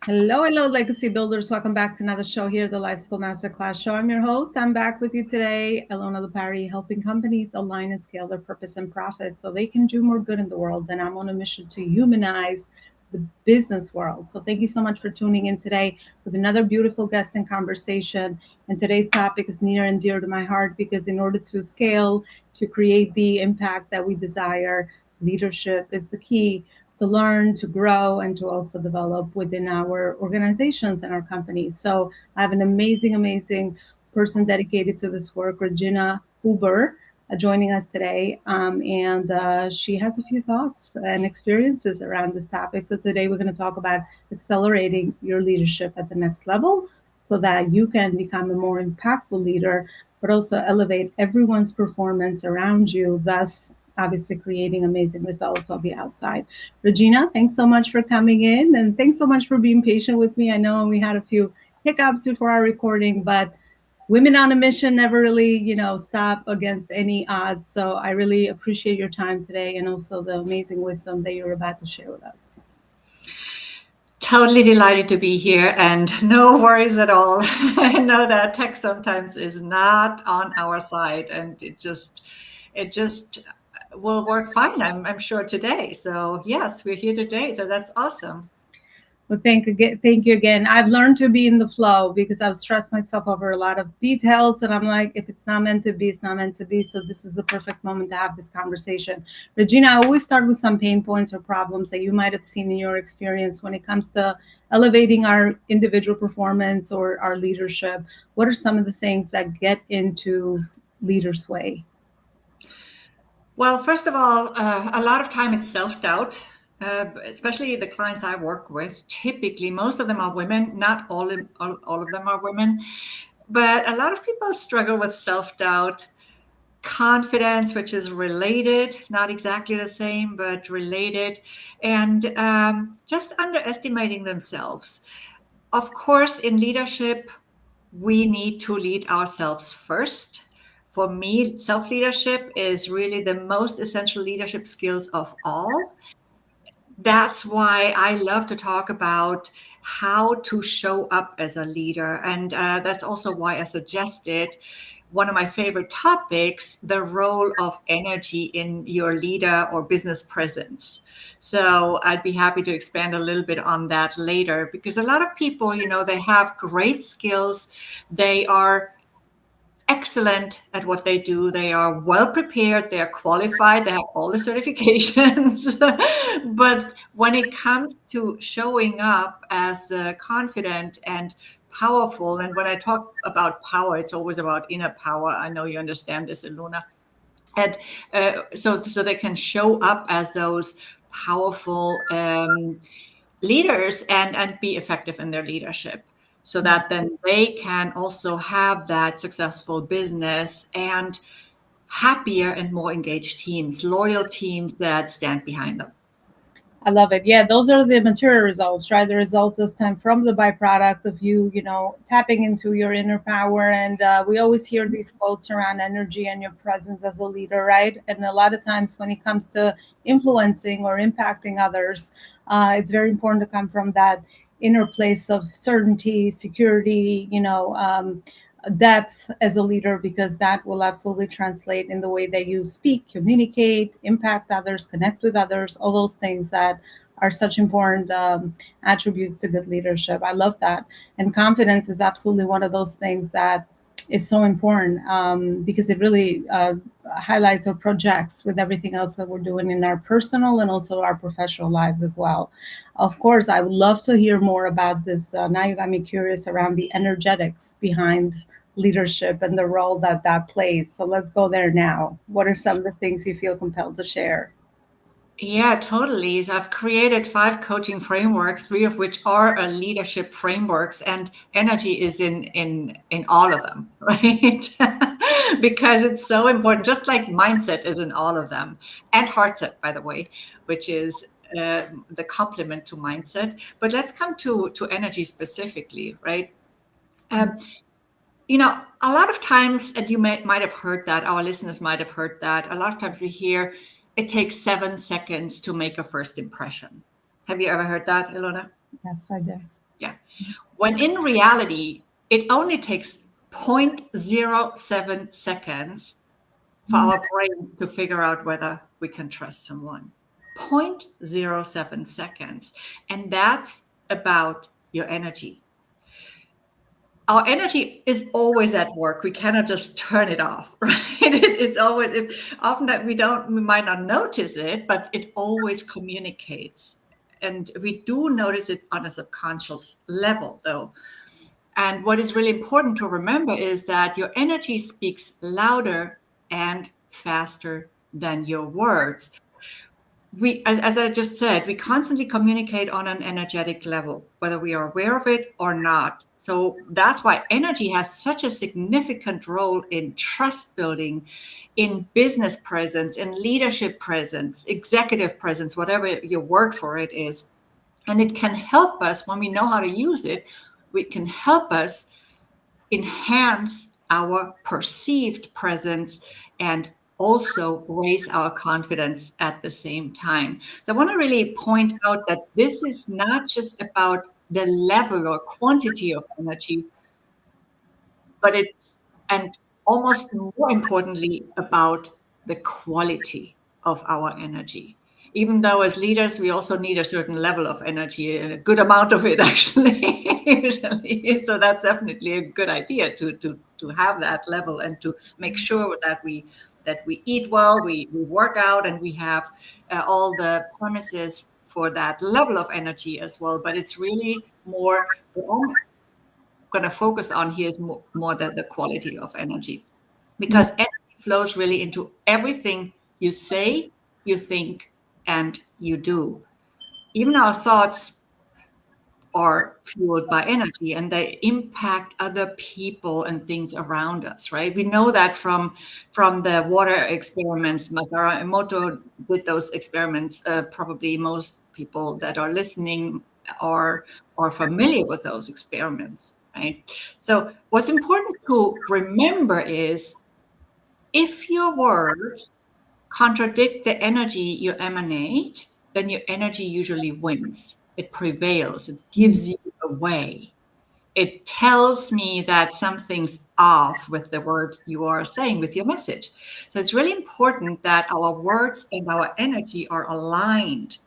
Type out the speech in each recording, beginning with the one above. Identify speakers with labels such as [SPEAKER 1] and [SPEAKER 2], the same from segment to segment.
[SPEAKER 1] Hello, hello, Legacy Builders. Welcome back to another show here, the Life School Masterclass Show. I'm your host. I'm back with you today, Elona, helping companies align and scale their purpose and profit so they can do more good in the world. And I'm on a mission to humanize the business world. So thank you so much for tuning in today with another beautiful guest and conversation. And today's topic is near and dear to my heart because in order to scale, to create the impact that we desire, leadership is the key to learn, to grow, and to also develop within our organizations and our companies. So I have an amazing, amazing person dedicated to this work, Regina Huber, joining us today. And she has a few thoughts and experiences around this topic. So today we're going to talk about accelerating your leadership at the next level so that you can become a more impactful leader, but also elevate everyone's performance around you, thus obviously creating amazing results on the outside. Regina, thanks so much for coming in and thanks so much for being patient with me. I know we had a few hiccups before our recording, but women on a mission never really, stop against any odds. So I really appreciate your time today and also the amazing wisdom that you're about to share with us.
[SPEAKER 2] Totally delighted to be here and no worries at all. I know that tech sometimes is not on our side and it just will work fine, I'm sure today. So yes, we're here today. So that's awesome.
[SPEAKER 1] Well, thank you again. I've learned to be in the flow because I've stressed myself over a lot of details, and I'm like, if it's not meant to be, it's not meant to be. So this is the perfect moment to have this conversation. Regina, I always start with some pain points or problems that you might have seen in your experience when it comes to elevating our individual performance or our leadership. What are some of the things that get into leaders' way?
[SPEAKER 2] Well, first of all, a lot of time it's self-doubt. Especially the clients I work with, typically most of them are women, not all of them are women, but a lot of people struggle with self-doubt, confidence, which is related, not exactly the same, but related, and just underestimating themselves. Of course, in leadership, we need to lead ourselves first. For me, self leadership is really the most essential leadership skills of all. That's why I love to talk about how to show up as a leader. And that's also why I suggested one of my favorite topics, the role of energy in your leader or business presence. So I'd be happy to expand a little bit on that later because a lot of people, they have great skills. They are excellent at what they do. They are well prepared, they are qualified, they have all the certifications. But when it comes to showing up as confident and powerful, and when I talk about power, it's always about inner power. I know you understand this, Elona. And so they can show up as those powerful leaders and be effective in their leadership so that then they can also have that successful business and happier and more engaged teams, loyal teams that stand behind them.
[SPEAKER 1] I love it. Yeah, those are the material results, right? The results this time from the byproduct of you, tapping into your inner power. And we always hear these quotes around energy and your presence as a leader, right? And a lot of times when it comes to influencing or impacting others, it's very important to come from that inner place of certainty, security, depth as a leader because that will absolutely translate in the way that you speak, communicate, impact others, connect with others, all those things that are such important attributes to good leadership. I love that. And confidence is absolutely one of those things that is so important because it really highlights or projects with everything else that we're doing in our personal and also our professional lives as well. Of course, I would love to hear more about this. Now you got me curious around the energetics behind leadership and the role that that plays. So let's go there now. What are some of the things you feel compelled to share?
[SPEAKER 2] Yeah, totally. So I've created 5 coaching frameworks, 3 of which are leadership frameworks, and energy is in all of them, right? Because it's so important. Just like mindset is in all of them, and heartset, by the way, which is the complement to mindset. But let's come to energy specifically, right? Um, a lot of times, and you might have heard that, our listeners might have heard that, a lot of times we hear it takes 7 seconds to make a first impression. Have you ever heard that, Ilona?
[SPEAKER 1] Yes, I do.
[SPEAKER 2] Yeah. When in reality, it only takes 0.07 seconds for
[SPEAKER 1] Mm.
[SPEAKER 2] our brains to figure out whether we can trust someone. 0.07 seconds. And that's about your energy. Our energy is always at work. We cannot just turn it off, right? It's always, often that we might not notice it, but it always communicates. And we do notice it on a subconscious level, though. And what is really important to remember is that your energy speaks louder and faster than your words. As I just said, we constantly communicate on an energetic level, whether we are aware of it or not. So that's why energy has such a significant role in trust building, in business presence, in leadership presence, executive presence, whatever your word for it is. And it can help us when we know how to use it. We can help us enhance our perceived presence and also raise our confidence at the same time. So I want to really point out that this is not just about the level or quantity of energy, but it's, and almost more importantly, about the quality of our energy. Even though as leaders, we also need a certain level of energy and a good amount of it, actually, usually. So that's definitely a good idea to have that level and to make sure that we eat well, we work out, and we have all the premises for that level of energy as well. But it's really more going to focus on here is more the quality of energy,
[SPEAKER 1] Yeah.
[SPEAKER 2] because energy flows really into everything you say, you think, and you do. Even our thoughts are fueled by energy, and they impact other people and things around us, right? We know that from the water experiments. Masaru Emoto did those experiments. Probably most people that are listening are familiar with those experiments, right? So what's important to remember is, if your words contradict the energy you emanate, then your energy usually wins. It prevails. It gives you away. It tells me that something's off with the word you are saying, with your message. So it's really important that our words and our energy are aligned.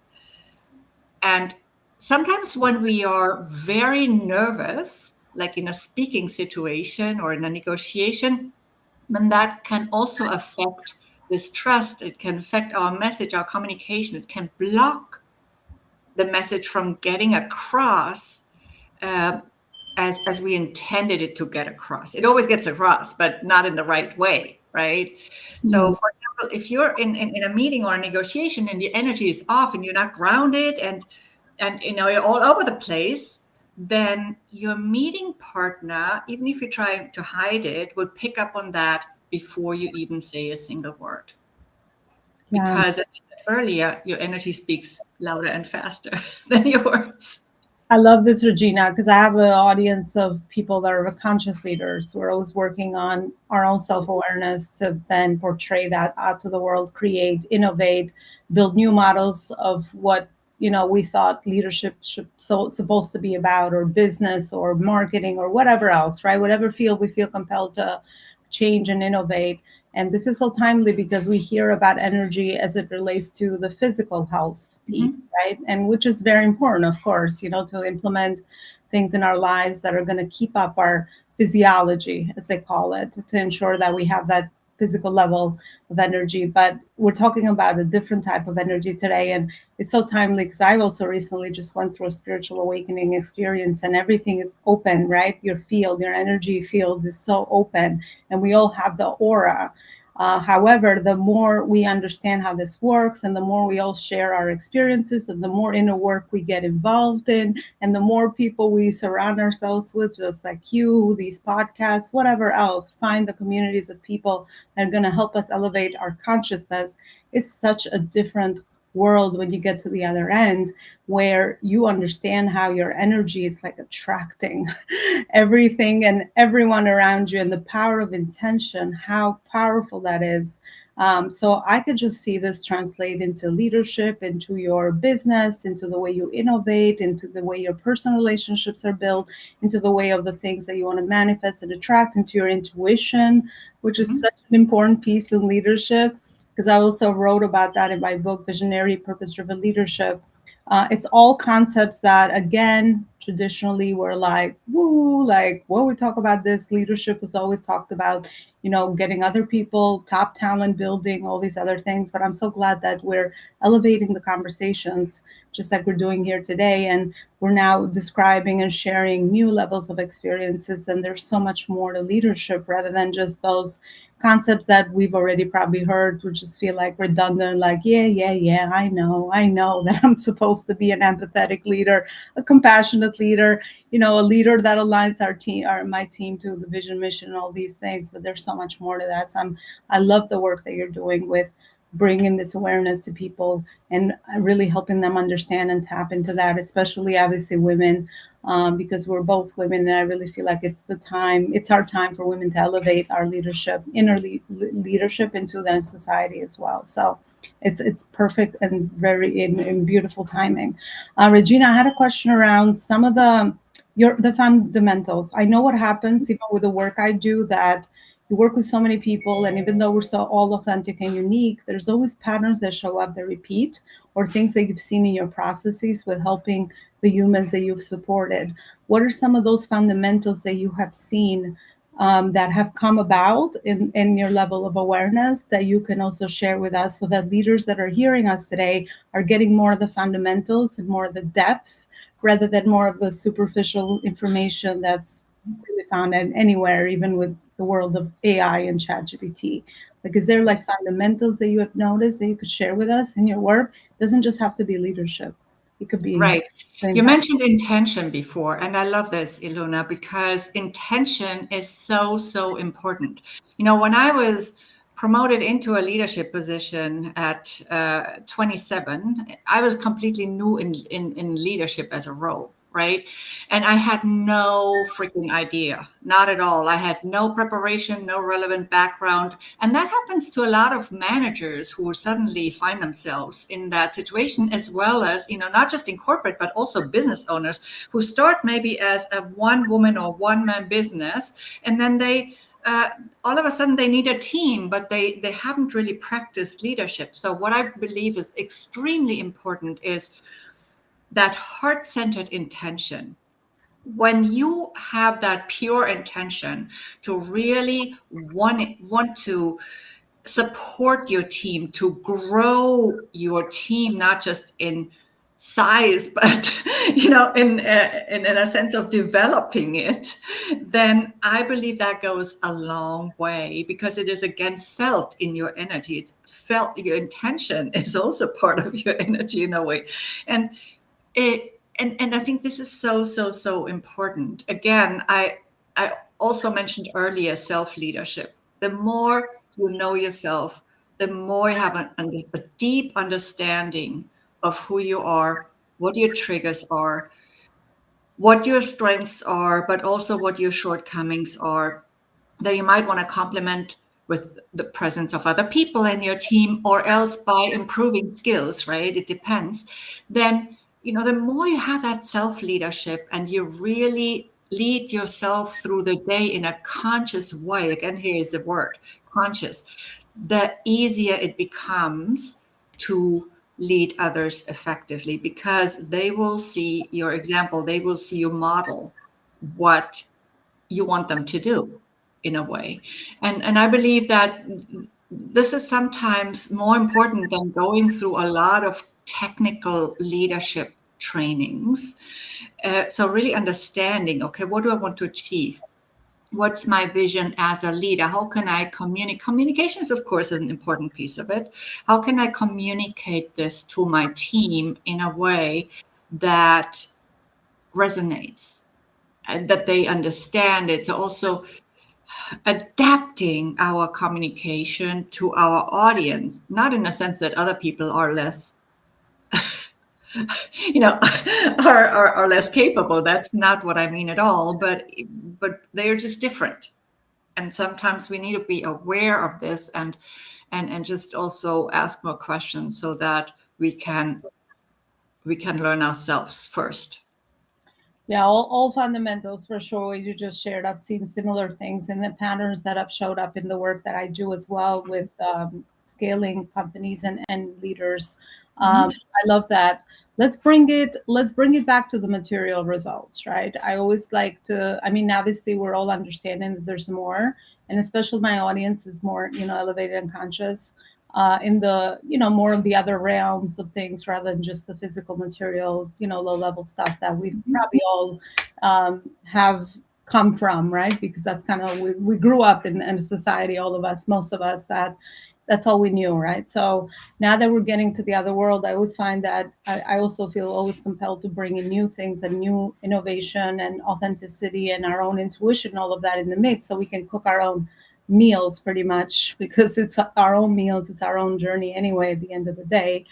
[SPEAKER 2] And sometimes when we are very nervous, like in a speaking situation or in a negotiation, then that can also affect this trust. It can affect our message, our communication. It can block the message from getting across uh, as we intended it to get across. It always gets across, but not in the right way, right? So,
[SPEAKER 1] Mm.
[SPEAKER 2] for example, if you're in a meeting or a negotiation and the energy is off and you're not grounded and you're all over the place, then your meeting partner, even if you're trying to hide it, will pick up on that before you even say a single word.
[SPEAKER 1] Yeah.
[SPEAKER 2] Because, as I said earlier, your energy speaks louder and faster than your words.
[SPEAKER 1] I love this, Regina, because I have an audience of people that are conscious leaders. We're always working on our own self awareness to then portray that out to the world, create, innovate, build new models of what we thought leadership should supposed to be about, or business, or marketing, or whatever else, right? Whatever field we feel compelled to change and innovate. And this is so timely because we hear about energy as it relates to the physical health piece,
[SPEAKER 2] Mhm.
[SPEAKER 1] right? And which is very important, of course, to implement things in our lives that are going to keep up our physiology, as they call it, to ensure that we have that physical level of energy. But we're talking about a different type of energy today. And it's so timely because I also recently just went through a spiritual awakening experience, and everything is open, right? Your field, your energy field is so open, and we all have the aura. However, the more we understand how this works, and the more we all share our experiences, and the more inner work we get involved in, and the more people we surround ourselves with, just like you, these podcasts, whatever else, find the communities of people that are going to help us elevate our consciousness. It's such a different world when you get to the other end, where you understand how your energy is like attracting everything and everyone around you, and the power of intention, how powerful that is. So I could just see this translate into leadership, into your business, into the way you innovate, into the way your personal relationships are built, into the way of the things that you want to manifest and attract, into your intuition, which is
[SPEAKER 2] Mhm.
[SPEAKER 1] such an important piece in leadership. Because I also wrote about that in my book, Visionary Purpose Driven Leadership. It's all concepts that, again, traditionally were like, woo, like, when we talk about this, leadership was always talked about, getting other people, top talent building, all these other things. But I'm so glad that we're elevating the conversations, just like we're doing here today. And we're now describing and sharing new levels of experiences. And there's so much more to leadership rather than just those concepts that we've already probably heard, which just feel like redundant, like, yeah, I know that I'm supposed to be an empathetic leader, a compassionate leader, a leader that aligns our team, or my team, to the vision, mission, and all these things. But there's so much more to that. So I love the work that you're doing with bringing this awareness to people and really helping them understand and tap into that, especially obviously women, because we're both women, and I really feel like it's our time for women to elevate our leadership, leadership into that society as well. So it's perfect and very in beautiful timing. Regina, I had a question around some of the fundamentals. I know what happens even with the work I do, that you work with so many people, and even though we're so all authentic and unique, there's always patterns that show up that repeat, or things that you've seen in your processes with helping the humans that you've supported. What are some of those fundamentals that you have seen, that have come about in your level of awareness, that you can also share with us, so that leaders that are hearing us today are getting more of the fundamentals and more of the depth, rather than more of the superficial information that's really found anywhere, even with the world of AI and ChatGPT? Like, is there like fundamentals that you have noticed that you could share with us in your work? It doesn't just have to be leadership. It could be
[SPEAKER 2] Right.
[SPEAKER 1] the
[SPEAKER 2] You
[SPEAKER 1] entire.
[SPEAKER 2] mentioned intention before, and I love this, Elona, because intention is so, so important. When I was promoted into a leadership position at 27, I was completely new in leadership as a role, right? And I had no freaking idea, not at all. I had no preparation, no relevant background. And that happens to a lot of managers who suddenly find themselves in that situation, as well as, not just in corporate, but also business owners who start maybe as a one woman or one man business. And then uh, all of a sudden they need a team, but they haven't really practiced leadership. So what I believe is extremely important is that heart-centered intention. When you have that pure intention to really want to support your team, to grow your team, not just in size, but in a sense of developing it, then I believe that goes a long way, because it is again felt in your energy. It's felt, your intention is also part of your energy in a way. And and I think this is so, so, so important. Again, I also mentioned earlier self-leadership. The more you know yourself, the more you have a deep understanding of who you are, what your triggers are, what your strengths are, but also what your shortcomings are, that you might want to complement with the presence of other people in your team, or else by improving skills, right? It depends. Then, the more you have that self leadership and you really lead yourself through the day in a conscious way, again, here is the word conscious, the easier it becomes to lead others effectively, because they will see your example, they will see you model what you want them to do in a way. And I believe that this is sometimes more important than going through a lot of technical leadership trainings. So really understanding, okay, what do I want to achieve? What's my vision as a leader? How can I communicate? Communication is, of course, an important piece of it. How can I communicate this to my team in a way that resonates and that they understand? It's also adapting our communication to our audience, not in a sense that other people are less, you know, are less capable. That's not what I mean at all. But they're just different, and sometimes we need to be aware of this, and and just also ask more questions so that we can learn ourselves first.
[SPEAKER 1] Yeah, all fundamentals for sure. What you just shared, I've seen similar things and the patterns that have showed up in the work that I do as well with scaling companies and leaders.
[SPEAKER 2] Mhm.
[SPEAKER 1] I love that. Let's bring it back to the material results, right? I always like to. I mean, obviously, we're all understanding that there's more, and especially my audience is more, elevated and conscious in the, more of the other realms of things rather than just the physical material, low level stuff that we probably all have come from, right? Because that's kind of, we grew up in a society, all of us, most of us, that's all we knew, right? So now that we're getting to the other world, I always find that I also feel always compelled to bring in new things and new innovation and authenticity and our own intuition, all of that in the mix, so we can cook our own meals pretty much, because it's our own meals, it's our own journey anyway at the end of the day.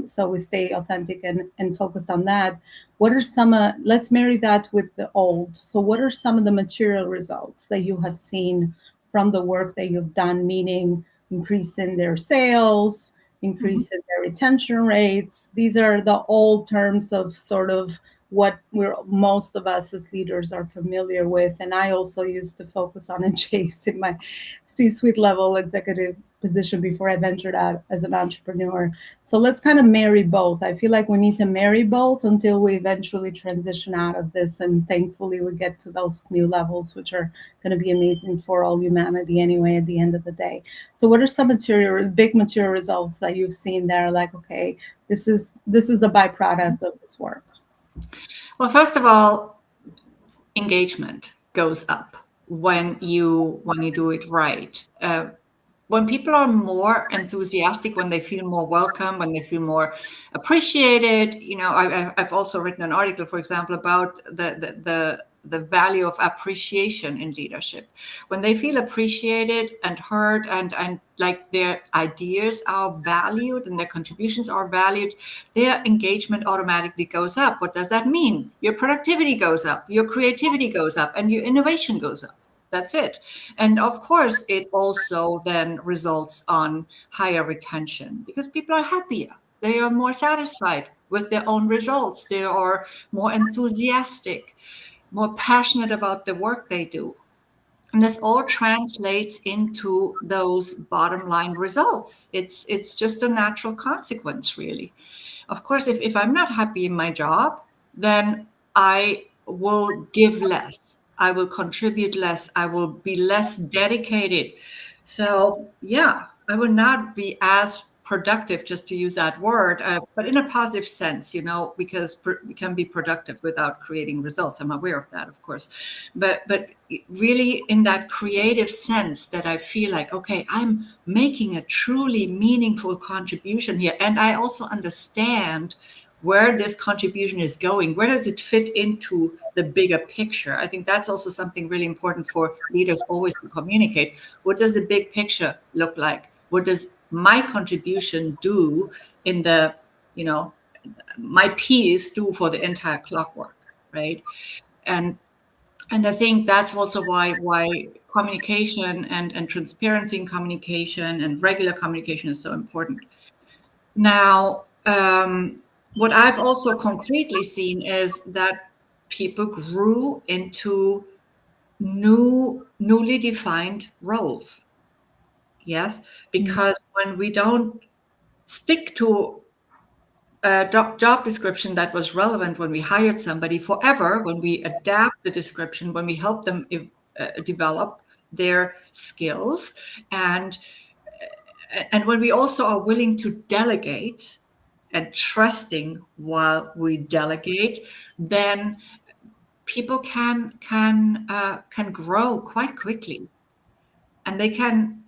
[SPEAKER 1] So we stay authentic and focused on that. What are some, let's marry that with the old. So what are some of the material results that you have seen from the work that you've done, meaning increase in their sales,
[SPEAKER 2] Mhm.
[SPEAKER 1] increase in their retention rates? These are the old terms of sort of what we're, most of us as leaders are familiar with. And I also used to focus on and chase in my C-suite level executive position before I ventured out as an entrepreneur. So let's kind of marry both. I feel like we need to marry both until we eventually transition out of this. And thankfully we get to those new levels, which are going to be amazing for all humanity anyway at the end of the day. So what are some big material results that you've seen there? Like, okay, this is the byproduct of this work.
[SPEAKER 2] Well, first of all, engagement goes up when you do it right. When people are more enthusiastic, when they feel more welcome, when they feel more appreciated, I've also written an article, for example, about the value of appreciation in leadership. When they feel appreciated and heard, and like their ideas are valued and their contributions are valued, their engagement automatically goes up. What does that mean? Your productivity goes up, your creativity goes up, and your innovation goes up. That's it. And of course, it also then results on higher retention because people are happier. They are more satisfied with their own results. They are more enthusiastic, more passionate about the work they do. And this all translates into those bottom line results. It's just a natural consequence, really. Of course, if I'm not happy in my job, then I will give less. I will contribute less. I will be less dedicated. So, yeah, I will not be as productive, just to use that word, but in a positive sense, because we can be productive without creating results. I'm aware of that, of course, but really in that creative sense that I feel like, okay, I'm making a truly meaningful contribution here, and I also understand where this contribution is going. Where does it fit into the bigger picture? I think that's also something really important for leaders always to communicate. What does the big picture look like? What does my contribution do in the, my piece do for the entire clockwork, right? And I think that's also why communication and transparency in communication and regular communication is so important. Now, what I've also concretely seen is that people grew into newly defined roles. Yes, because when we don't stick to a job description that was relevant when we hired somebody forever, when we adapt the description, when we help them develop their skills, and when we also are willing to delegate and trusting while we delegate, then people can grow quite quickly, and they can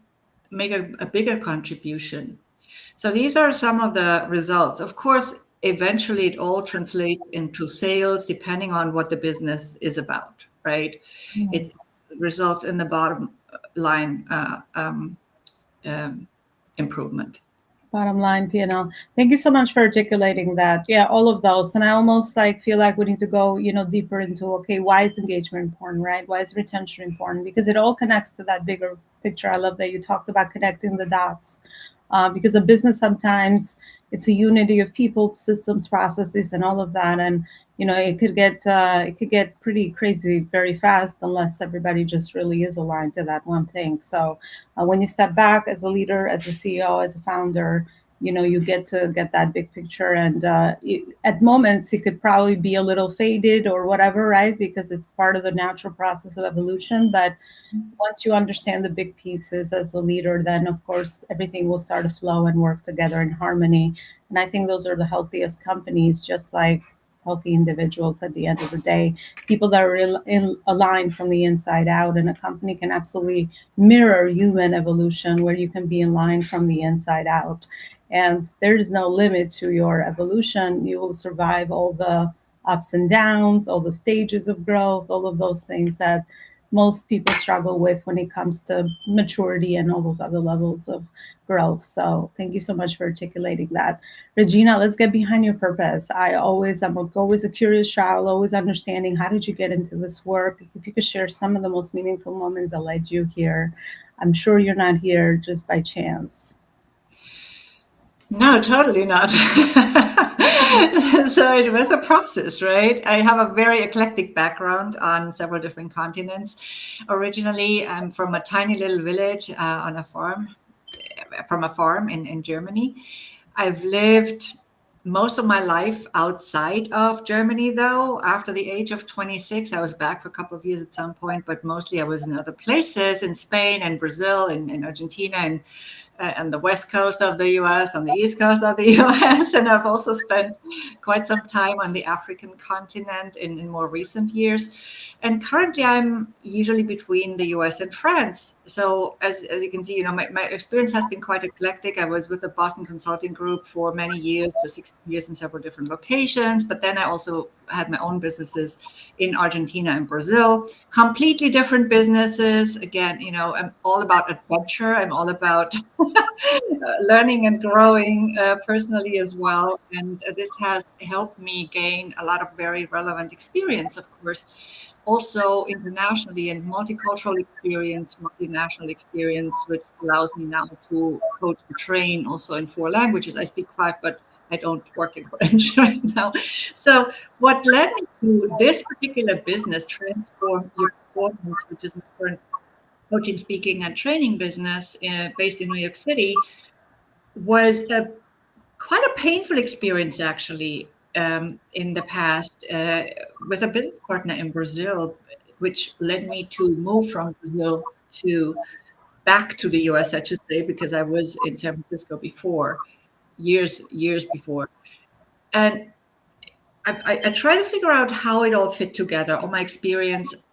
[SPEAKER 2] make a bigger contribution. So these are some of the results. Of course, eventually it all translates into sales, depending on what the business is about, right?
[SPEAKER 1] Mhm.
[SPEAKER 2] It results in the bottom line improvement.
[SPEAKER 1] Bottom line, P&L. Thank you so much for articulating that. Yeah, all of those. And I almost like feel like we need to go, deeper into, okay, why is engagement important, right? Why is retention important? Because it all connects to that bigger picture. I love that you talked about connecting the dots. Because a business sometimes it's a unity of people, systems, processes, and all of that. And it could get pretty crazy very fast unless everybody just really is aligned to that one thing. So when you step back as a leader, as a CEO, as a founder, you get to get that big picture. And at moments, it could probably be a little faded or whatever, right? Because it's part of the natural process of evolution. But once you understand the big pieces as the leader, then of course everything will start to flow and work together in harmony. And I think those are the healthiest companies, just like healthy individuals at the end of the day, people that are aligned from the inside out. And a company can absolutely mirror human evolution where you can be in line from the inside out. And there is no limit to your evolution. You will survive all the ups and downs, all the stages of growth, all of those things that most people struggle with when it comes to maturity and all those other levels of growth. So thank you so much for articulating that. Regina, let's get behind your purpose. I'm always a curious child, always understanding how did you get into this work? If you could share some of the most meaningful moments that led you here. I'm sure you're not here just by chance.
[SPEAKER 2] No, totally not. So it was a process, right? I have a very eclectic background on several different continents. Originally, I'm from a tiny little village on a farm, from a farm in Germany. I've lived most of my life outside of Germany, though. After the age of 26, I was back for a couple of years at some point, but mostly I was in other places in Spain and Brazil and Argentina and the west coast of the US, on the east coast of the US. And I've also spent quite some time on the African continent in more recent years. And currently I'm usually between the US and France. So as you can see, my experience has been quite eclectic. I was with the Boston Consulting Group for many years, for 16 years in several different locations. But then I also had my own businesses in Argentina and Brazil, completely different businesses. Again, I'm all about adventure. I'm all about learning and growing personally as well. And this has helped me gain a lot of very relevant experience, of course, also internationally and multicultural experience, multinational experience, which allows me now to coach and train also in 4 languages. I speak 5, but I don't work in French right now. So what led me to this particular business, Transform Your Performance, which is my current coaching, speaking, and training business based in New York City, was quite a painful experience actually in the past with a business partner in Brazil, which led me to move from Brazil to back to the US, I should say, because I was in San Francisco before, years before. And I try to figure out how it all fit together, all my experience.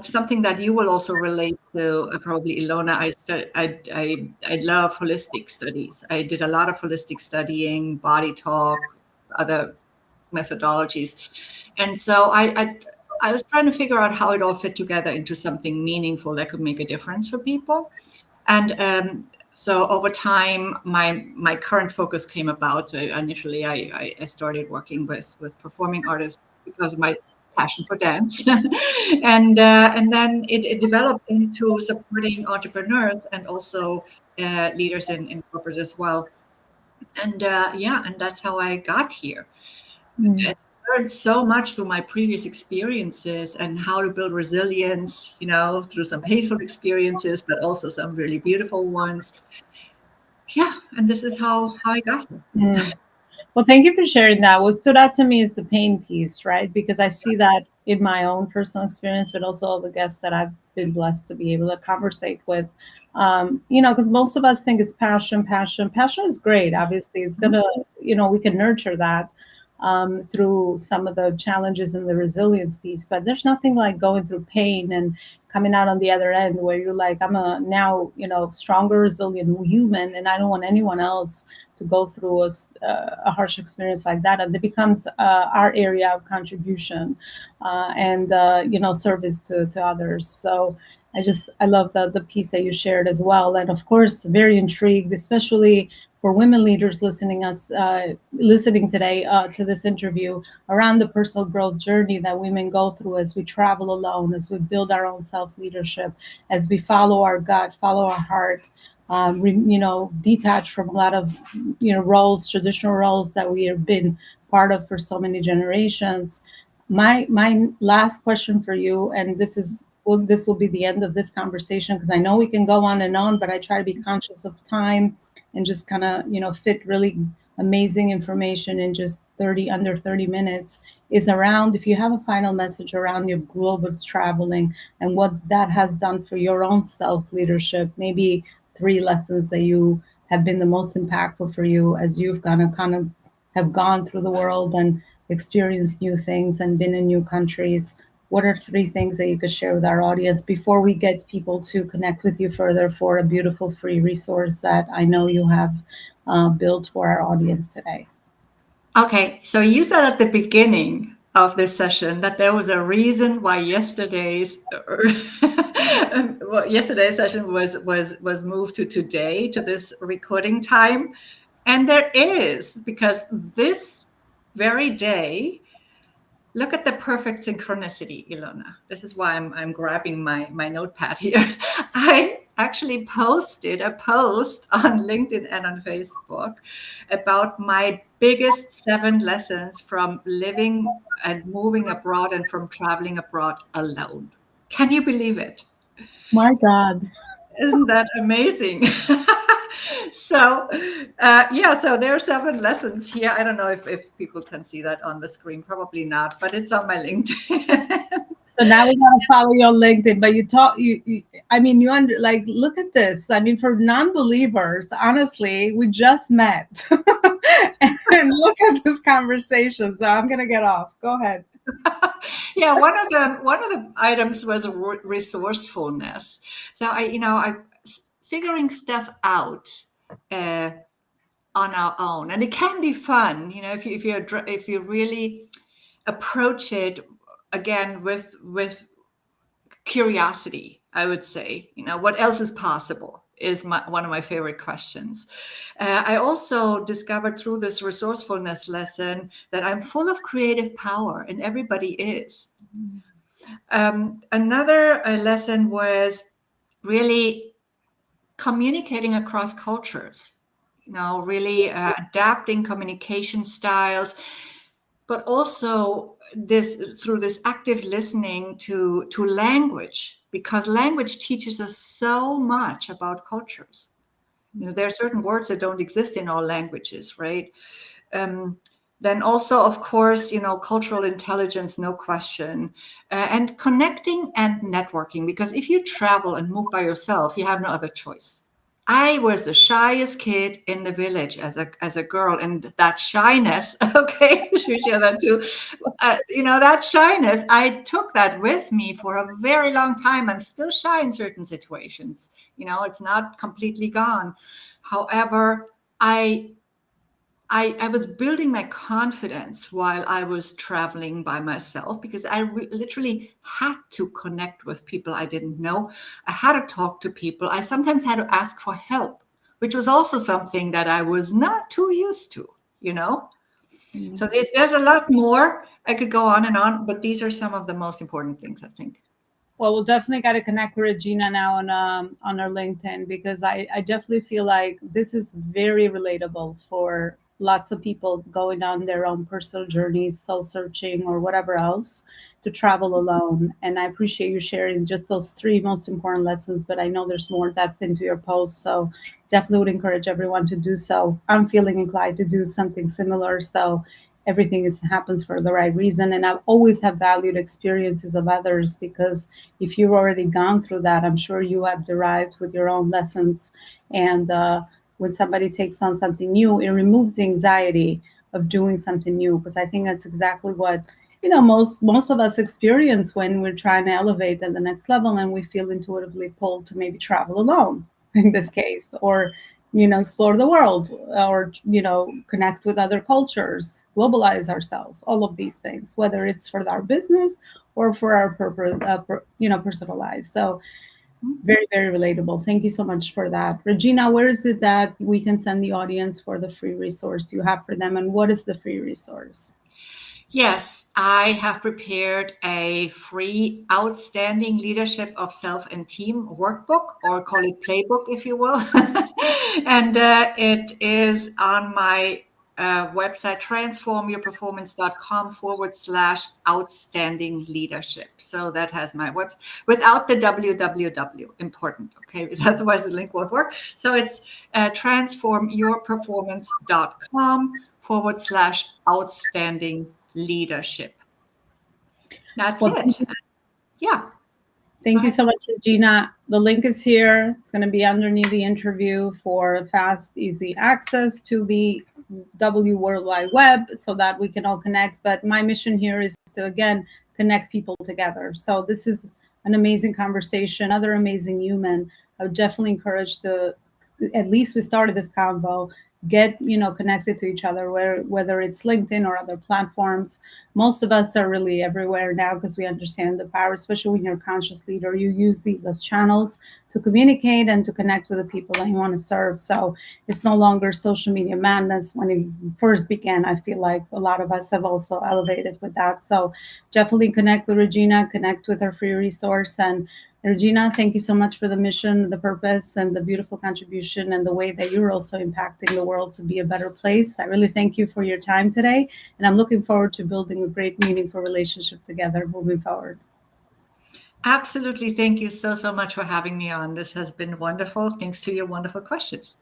[SPEAKER 2] Something that you will also relate to, probably, Elona. I love holistic studies. I did a lot of holistic studying, body talk, other methodologies, and so I was trying to figure out how it all fit together into something meaningful that could make a difference for people. And so over time, my current focus came about. So initially, I started working with performing artists because of my passion for dance, and then it developed into supporting entrepreneurs and also leaders in corporate as well. And yeah, and that's how I got here.
[SPEAKER 1] Mm.
[SPEAKER 2] I learned so much through my previous experiences and how to build resilience, through some painful experiences, but also some really beautiful ones. Yeah, and this is how I got here.
[SPEAKER 1] Mm. Well, thank you for sharing that. What stood out to me is the pain piece, right? Because I see that in my own personal experience, but also all the guests that I've been blessed to be able to conversate with. Because most of us think it's passion, passion. Passion is great. Obviously, it's
[SPEAKER 2] Mhm.
[SPEAKER 1] gonna, we can nurture that through some of the challenges and the resilience piece. But there's nothing like going through pain and coming out on the other end where you're like, I'm a now, stronger, resilient human, and I don't want anyone else to go through a harsh experience like that. And it becomes our area of contribution and service to others. So I love the piece that you shared as well. And of course, very intrigued, especially for women leaders listening today to this interview around the personal growth journey that women go through as we travel alone, as we build our own self leadership, as we follow our gut, follow our heart. Detach from a lot of roles, traditional roles that we have been part of for so many generations. My last question for you, and this will be the end of this conversation, because I know we can go on and on, but I try to be conscious of time and just kind of fit really amazing information in just 30 minutes, is around, if you have a final message around your global traveling and what that has done for your own self leadership, maybe three lessons that you have been the most impactful for you as you've kind of have gone through the world and experienced new things and been in new countries. What are three things that you could share with our audience before we get people to connect with you further for a beautiful free resource that I know you have built for our audience today?
[SPEAKER 2] Okay, so you said at the beginning of this session that there was a reason why yesterday's session was moved to today, to this recording time, and there is, because this very day, look at the perfect synchronicity, Elona. This is why I'm grabbing my notepad here. I actually posted a post on LinkedIn and on Facebook about my biggest 7 lessons from living and moving abroad and from traveling abroad alone. Can you believe it?
[SPEAKER 1] My God.
[SPEAKER 2] Isn't that amazing? So, yeah, so there are 7 lessons here. I don't know if people can see that on the screen. Probably not, but it's on my LinkedIn.
[SPEAKER 1] So now we gotta follow your LinkedIn, but I mean, like, look at this. I mean, for non-believers, honestly, we just met, and look at this conversation. So I'm gonna get off. Go ahead.
[SPEAKER 2] Yeah, one of the items was resourcefulness. So I figuring stuff out uh, on our own, and it can be fun, if you really approach it again with curiosity. I would say, what else is possible is one of my favorite questions. I also discovered through this resourcefulness lesson that I'm full of creative power, and everybody is. Another lesson was really communicating across cultures, really adapting communication styles, but also through this active listening to language, because language teaches us so much about cultures. There are certain words that don't exist in all languages, right? Um, then also, of course, cultural intelligence, no question, and connecting and networking. Because if you travel and move by yourself, you have no other choice. I was the shyest kid in the village as a girl, and that shyness. Okay, you share that too. That shyness. I took that with me for a very long time. I'm still shy in certain situations. It's not completely gone. However, I was building my confidence while I was traveling by myself, because I literally had to connect with people I didn't know. I had to talk to people. I sometimes had to ask for help, which was also something that I was not too used to, you know? So there's a lot more. I could go on and on, but these are some of the most important things, I think.
[SPEAKER 1] Well, we'll definitely got to connect with Regina now on our LinkedIn, because I definitely feel like this is very relatable for lots of people going on their own personal journeys, soul searching, or whatever else, to travel alone. And I appreciate you sharing just those three most important lessons, but I know there's more depth into your post. So definitely would encourage everyone to do so. I'm feeling inclined to do something similar. So everything happens for the right reason. And I've always have valued experiences of others, because if you've already gone through that, I'm sure you have derived with your own lessons. And when somebody takes on something new, it removes the anxiety of doing something new, because I think that's exactly what most of us experience when we're trying to elevate at the next level, and we feel intuitively pulled to maybe travel alone in this case, or explore the world, or connect with other cultures, globalize ourselves, all of these things, whether it's for our business or for our purpose, personal lives. So Very, very relatable. Thank you so much for that. Regina, where is it that we can send the audience for the free resource you have for them? And what is the free resource?
[SPEAKER 2] Yes, I have prepared a free Outstanding Leadership of Self and Team workbook, or call it playbook, if you will. And it is on my website, transformyourperformance.com/outstanding leadership. So that has my website without the www. Important, okay? Otherwise, the link won't work. So it's transformyourperformance.com/outstanding leadership. That's
[SPEAKER 1] Well,
[SPEAKER 2] it. Yeah, go
[SPEAKER 1] thank you
[SPEAKER 2] ahead.
[SPEAKER 1] so much, Regina. The link is here. It's going to be underneath the interview for fast, easy access to the W World Wide Web so that we can all connect. But my mission here is to, again, connect people together. So this is an amazing conversation, another amazing human. I would definitely encourage to, at least we started this convo, get connected to each other, whether it's LinkedIn or other platforms. Most of us are really everywhere now because we understand the power, especially when you're a conscious leader. You use these as channels to communicate and to connect with the people that you want to serve. So it's no longer social media madness when it first began. I feel like a lot of us have also elevated with that. So definitely connect with Regina, connect with her free resource. And Regina, thank you so much for the mission, the purpose, and the beautiful contribution and the way that you're also impacting the world to be a better place. I really thank you for your time today. And I'm looking forward to building a great, meaningful relationship together moving forward.
[SPEAKER 2] Absolutely. Thank you so, so much for having me on. This has been wonderful. Thanks to your wonderful questions.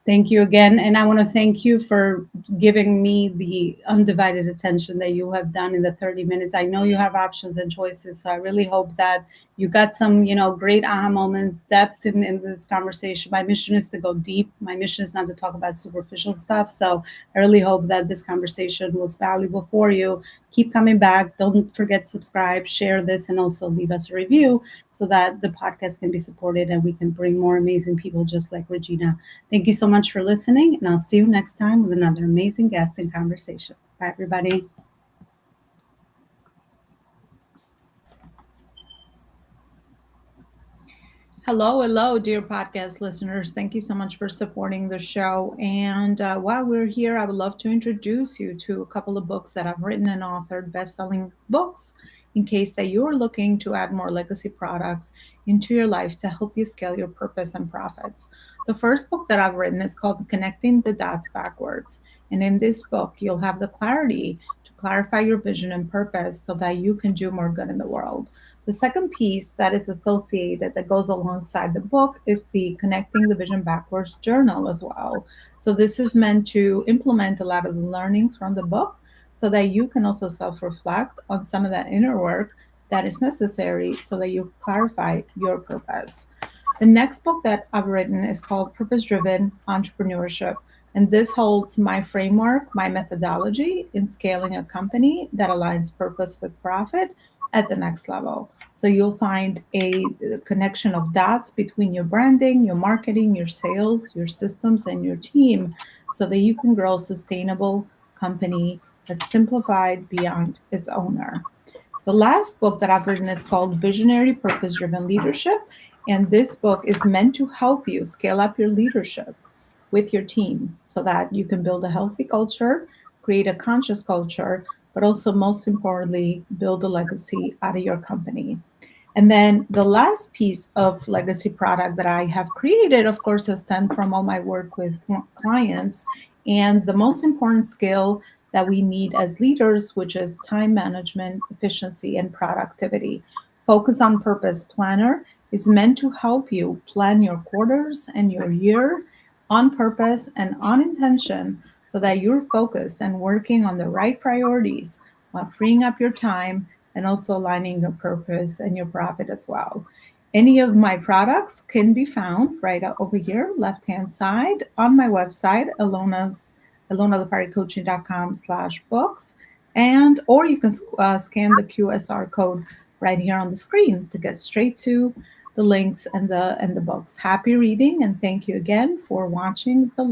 [SPEAKER 1] Thank you again. And I want to thank you for giving me the undivided attention that you have done in the 30 minutes. I know you have options and choices. So I really hope that you got some, great aha moments, depth in this conversation. My mission is to go deep. My mission is not to talk about superficial stuff. So I really hope that this conversation was valuable for you. Keep coming back. Don't forget to subscribe, share this, and also leave us a review so that the podcast can be supported and we can bring more amazing people just like Regina. Thank you so much for listening, and I'll see you next time with another amazing guest and conversation. Bye, everybody. Hello, hello, dear podcast listeners. Thank you so much for supporting the show. And while we're here, I would love to introduce you to a couple of books that I've written and authored, best-selling books, in case that you're looking to add more legacy products into your life to help you scale your purpose and profits. The first book that I've written is called Connecting the Dots Backwards. And in this book, you'll have the clarity to clarify your vision and purpose so that you can do more good in the world. The second piece that is associated, that goes alongside the book, is the Connecting the Vision Backwards journal as well. So this is meant to implement a lot of the learnings from the book so that you can also self-reflect on some of that inner work that is necessary so that you clarify your purpose. The next book that I've written is called Purpose Driven Entrepreneurship. And this holds my framework, my methodology in scaling a company that aligns purpose with profit at the next level. So you'll find a connection of dots between your branding, your marketing, your sales, your systems, and your team so that you can grow a sustainable company that's simplified beyond its owner. The last book that I've written is called Visionary Purpose Driven Leadership. And this book is meant to help you scale up your leadership with your team so that you can build a healthy culture, create a conscious culture, but also, most importantly, build a legacy out of your company. And then the last piece of legacy product that I have created, of course, has stemmed from all my work with clients. And the most important skill that we need as leaders, which is time management, efficiency, and productivity. Focus on Purpose Planner is meant to help you plan your quarters and your year on purpose and on intention so that you're focused and working on the right priorities while freeing up your time and also aligning your purpose and your profit as well. Any of my products can be found right over here, left-hand side, on my website, elonalaparicoaching.com/books. And or you can scan the QSR code right here on the screen to get straight to the links and the books. Happy reading, and thank you again for watching the